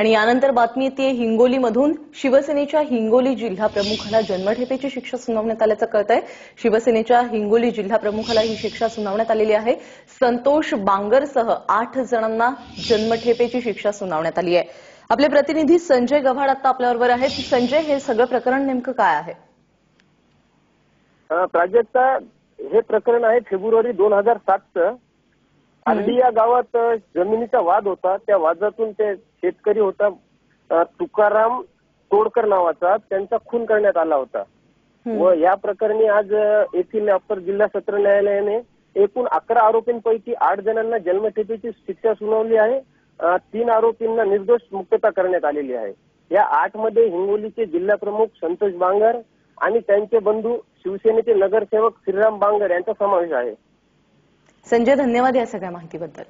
आणि यानंतर बातमी येते हिंगोलीमधून शिवसेनेच्या हिंगोली जिल्हा प्रमुखाला जन्मठेपेची शिक्षा सुनावण्यात आल्याचं कळत आहे। शिवसेनेच्या हिंगोली जिल्हा प्रमुखाला ही शिक्षा सुनावण्यात आलेली आहे। संतोष बांगरसह 8 जणांना जन्मठेपेची शिक्षा सुनावण्यात आली आहे। आपले प्रतिनिधी संजय गव्हाड आता आपल्याबरोबर आहेत। संजय, हे सगळं प्रकरण नेमकं काय आहे? प्राजक्ता, हे प्रकरण आहे फेब्रुवारी 2007चं। आरडी या गावात जमिनीचा वाद होता। त्या वादातून ते शेतकरी होता तुकाराम तोडकर नावाचा, त्यांचा खून करण्यात आला होता। व या प्रकरणी आज येथील अप्पर जिल्हा सत्र न्यायालयाने एकूण 11 आरोपींपैकी 8 जणांना जन्मठेपेची शिक्षा सुनावली आहे। 3 आरोपींना निर्दोष मुक्तता करण्यात आलेली आहे। या 8 मध्ये हिंगोलीचे जिल्हा प्रमुख संतोष बांगर आणि त्यांचे बंधू शिवसेनेचे नगरसेवक श्रीराम बांगर यांचा समावेश आहे। संजय, धन्यवाद या सगळ्या माहितीबद्दल।